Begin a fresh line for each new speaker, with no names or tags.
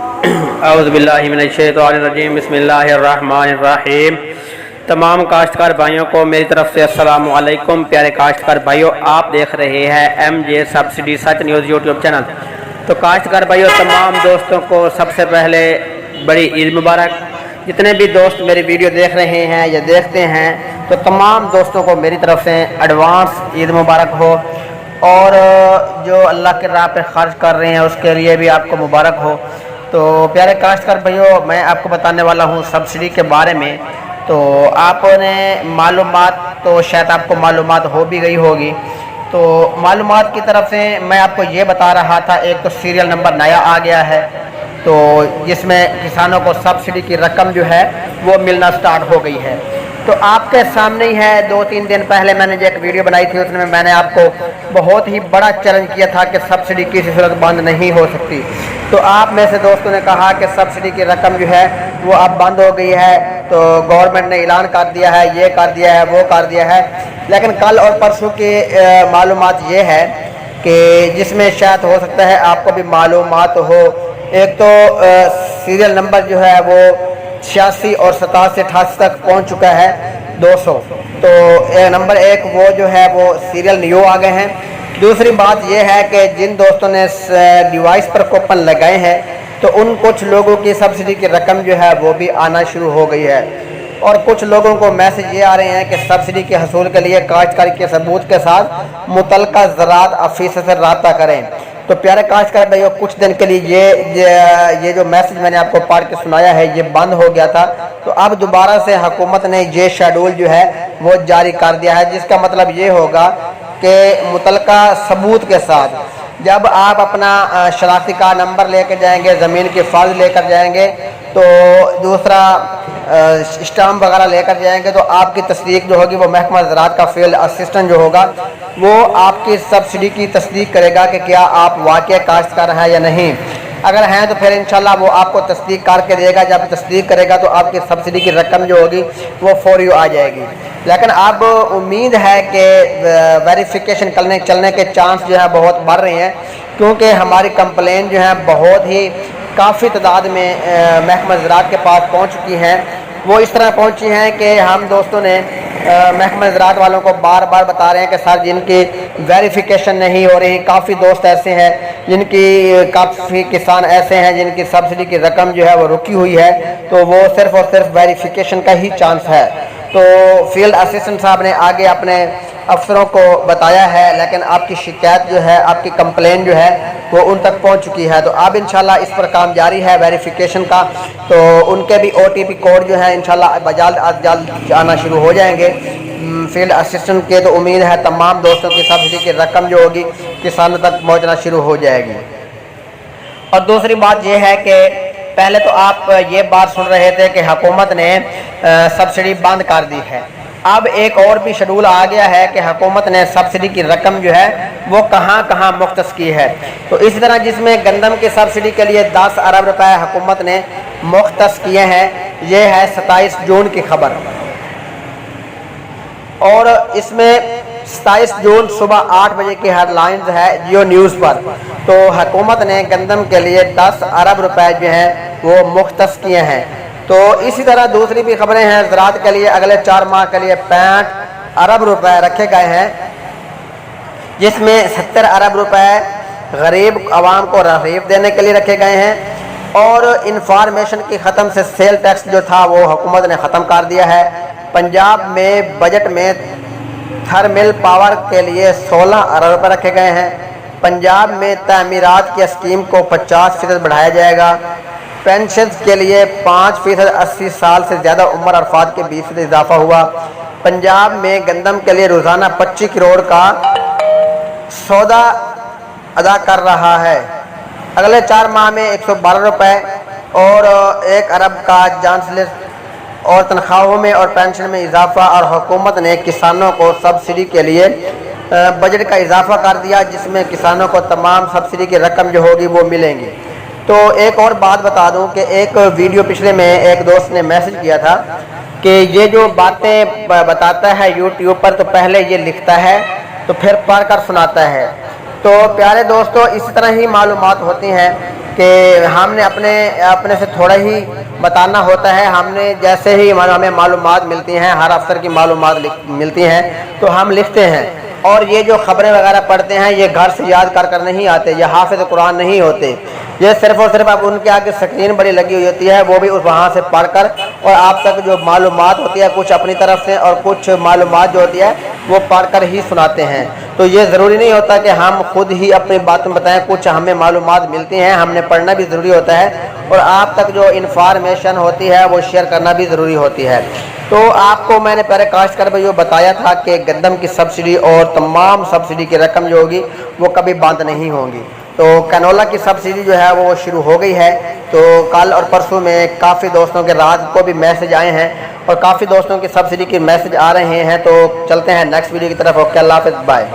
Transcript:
اعوذ باللہ من الشیطان الرجیم، بسم اللہ الرحمن الرحیم۔ تمام کاشتکار بھائیوں کو میری طرف سے السلام علیکم۔ پیارے کاشتکار بھائیوں، آپ دیکھ رہے ہیں ایم جے سبسڈی سچ نیوز یوٹیوب چینل۔ تو کاشتکار بھائیوں، تمام دوستوں کو سب سے پہلے بڑی عید مبارک۔ جتنے بھی دوست میری ویڈیو دیکھ رہے ہیں یا دیکھتے ہیں تو تمام دوستوں کو میری طرف سے ایڈوانس عید مبارک ہو، اور جو اللہ کے راہ پہ خرچ کر رہے ہیں اس کے لیے بھی آپ کو مبارک ہو۔ تو پیارے کاشتکار بھائیوں، میں آپ کو بتانے والا ہوں سبسڈی کے بارے میں۔ تو آپ نے معلومات تو شاید آپ کو معلومات ہو بھی گئی ہوگی، تو معلومات کی طرف سے میں آپ کو یہ بتا رہا تھا، ایک تو سیریل نمبر نیا آ گیا ہے، تو جس میں کسانوں کو سبسڈی کی رقم جو ہے وہ ملنا سٹارٹ ہو گئی ہے۔ تو آپ کے سامنے ہی ہے، 2-3 دن پہلے میں نے جو ایک ویڈیو بنائی تھی، اس میں نے آپ کو بہت ہی بڑا چیلنج کیا تھا کہ سبسڈی کسی صورت بند نہیں ہو سکتی۔ تو آپ میں سے دوستوں نے کہا کہ سبسڈی کی رقم جو ہے وہ اب بند ہو گئی ہے، تو گورنمنٹ نے اعلان کر دیا ہے، یہ کر دیا ہے، وہ کر دیا ہے۔ لیکن کل اور پرسوں کی معلومات یہ ہے کہ جس میں شاید ہو سکتا ہے آپ کو بھی معلومات ہو۔ ایک تو سیریل نمبر جو ہے وہ 86 اور 87 88 تک پہنچ چکا ہے، 200۔ تو نمبر 1 وہ جو ہے وہ سیریل نیو آ گئے ہیں۔ دوسری بات یہ ہے کہ جن دوستوں نے ڈیوائس پر کوپن لگائے ہیں تو ان کچھ لوگوں کی سبسڈی کی رقم جو ہے وہ بھی آنا شروع ہو گئی ہے، اور کچھ لوگوں کو میسج یہ آ رہے ہیں کہ سبسڈی کے حصول کے لیے کاشتکاری کے ثبوت کے ساتھ متعلقہ زراعت افیسر سے رابطہ کریں۔ تو پیارے کاشتکار بھائیوں، کچھ دن کے لیے یہ جو میسج میں نے آپ کو پڑھ کے سنایا ہے یہ بند ہو گیا تھا، تو اب دوبارہ سے حکومت نے یہ شیڈول جو ہے وہ جاری کر دیا ہے، جس کا مطلب یہ ہوگا کہ متعلقہ ثبوت کے ساتھ جب آپ اپنا شناختی کارڈ نمبر لے کے جائیں گے، زمین کی فائل لے کر جائیں گے، تو دوسرا اسٹامپ وغیرہ لے کر جائیں گے، تو آپ کی تصدیق جو ہوگی وہ محکمہ زراعت کا فیلڈ اسسٹنٹ جو ہوگا وہ آپ کی سبسڈی کی تصدیق کرے گا کہ کیا آپ واقعی کاشتکار ہیں یا نہیں۔ اگر ہیں تو پھر انشاءاللہ وہ آپ کو تصدیق کر کے دے گا۔ جب تصدیق کرے گا تو آپ کی سبسڈی کی رقم جو ہوگی وہ فوری آ جائے گی۔ لیکن اب امید ہے کہ ویریفیکیشن چلنے کے چانس جو ہے بہت بڑھ رہے ہیں، کیونکہ ہماری کمپلین جو ہے بہت ہی کافی تعداد میں محکمہ زراعت کے پاس پہنچ چکی ہیں۔ وہ اس طرح پہنچی ہیں کہ ہم دوستوں نے محکمہ زراعت والوں کو بار بار بتا رہے ہیں کہ سر جن کی ویریفیکیشن نہیں ہو رہی، کافی دوست ایسے ہیں جن کی، کافی کسان ایسے ہیں جن کی سبسڈی کی رقم جو ہے وہ رکی ہوئی ہے، تو وہ صرف اور صرف ویریفیکیشن کا ہی چانس ہے۔ تو فیلڈ اسسٹنٹ صاحب نے آگے اپنے افسروں کو بتایا ہے، لیکن آپ کی شکایت جو ہے، آپ کی کمپلین جو ہے وہ ان تک پہنچ چکی ہے۔ تو اب انشاءاللہ اس پر کام جاری ہے ویریفیکیشن کا، تو ان کے بھی OTP کوڈ جو ہے انشاءاللہ جلد از جلد آنا شروع ہو جائیں گے فیلڈ اسسٹنٹ کے۔ تو امید ہے تمام دوستوں کی سبسڈی کی رقم جو ہوگی کسانوں تک پہنچنا شروع ہو جائے گی۔ اور دوسری بات یہ ہے کہ پہلے تو آپ یہ بات سن رہے تھے کہ حکومت نے سبسڈی بند کر دی ہے، اب ایک اور بھی شیڈول آ گیا ہے کہ حکومت نے سبسڈی کی رقم جو ہے وہ کہاں کہاں مختص کی ہے۔ تو اسی طرح جس میں گندم کی سبسڈی کے لیے 10 ارب روپے حکومت نے مختص کیے ہیں، یہ ہے 27 جون کی خبر، اور اس میں 27 جون صبح 8 بجے کی ہیڈ لائنز ہے جیو نیوز پر۔ تو حکومت نے گندم کے لیے 10 ارب روپے جو ہیں وہ مختص کیے ہیں۔ تو اسی طرح دوسری بھی خبریں ہیں، زراعت کے لیے اگلے 4 ماہ کے لیے 65 ارب روپے رکھے گئے ہیں، جس میں 70 ارب روپے غریب عوام کو رغیف دینے کے لیے رکھے گئے ہیں، اور انفارمیشن کی ختم سے سیل ٹیکس جو تھا وہ حکومت نے ختم کر دیا ہے۔ پنجاب میں بجٹ میں تھرمل پاور کے لیے 16 ارب روپے رکھے گئے ہیں۔ پنجاب میں تعمیرات کی اسکیم کو 50% بڑھایا جائے گا۔ پینشنز کے لیے 5% 80 سال سے زیادہ عمر افراد کے 20% اضافہ ہوا۔ پنجاب میں گندم کے لیے روزانہ 25 کروڑ کا سودا ادا کر رہا ہے۔ اگلے 4 ماہ میں 112 روپے اور 1 ارب کا چانسلر اور تنخواہوں میں اور پینشن میں اضافہ، اور حکومت نے کسانوں کو سبسڈی کے لیے بجٹ کا اضافہ کر دیا، جس میں کسانوں کو تمام سبسڈی کی رقم جو ہوگی وہ ملیں گی۔ تو ایک اور بات بتا دوں کہ ایک ویڈیو پچھلے میں ایک دوست نے میسج کیا تھا کہ یہ جو باتیں بتاتا ہے یوٹیوب پر، تو پہلے یہ لکھتا ہے تو پھر پڑھ کر سناتا ہے۔
تو پیارے دوستو اسی طرح ہی معلومات ہوتی ہیں کہ ہم نے اپنے سے تھوڑا ہی بتانا ہوتا ہے. ہم نے جیسے ہی ہمیں معلومات ملتی ہیں، ہر افسر کی معلومات ملتی ہیں تو ہم لکھتے ہیں. اور یہ جو خبریں وغیرہ پڑھتے ہیں یہ گھر سے یاد کر نہیں آتے، یہ حافظ قرآن نہیں ہوتے. یہ صرف اور صرف اب ان کے آگے سکرین بڑی لگی ہوئی ہوتی ہے، وہ بھی وہاں سے پڑھ کر اور آپ تک جو معلومات ہوتی ہے کچھ اپنی طرف سے اور کچھ معلومات جو ہوتی ہے وہ پڑھ کر ہی سناتے ہیں. تو یہ ضروری نہیں ہوتا کہ ہم خود ہی اپنی باتیں بتائیں، کچھ ہمیں معلومات ملتی ہیں، ہم نے پڑھنا بھی ضروری ہوتا ہے اور آپ تک جو انفارمیشن ہوتی ہے وہ شیئر کرنا بھی ضروری ہوتی ہے. تو آپ کو میں نے پہلے کاشتکار بھائیو بتایا تھا کہ گندم کی سبسڈی اور تمام سبسڈی کی رقم جو ہوگی وہ کبھی بند نہیں ہوں گی. تو کنولا کی سبسڈی جو ہے وہ شروع ہو گئی ہے. تو کل اور پرسوں میں کافی دوستوں کے رات کو بھی میسج آئے ہیں اور کافی دوستوں کی سبسڈی کے میسج آ رہے ہیں. تو چلتے ہیں نیکسٹ ویڈیو کی طرف. اوکے، اللہ حافظ، بائے.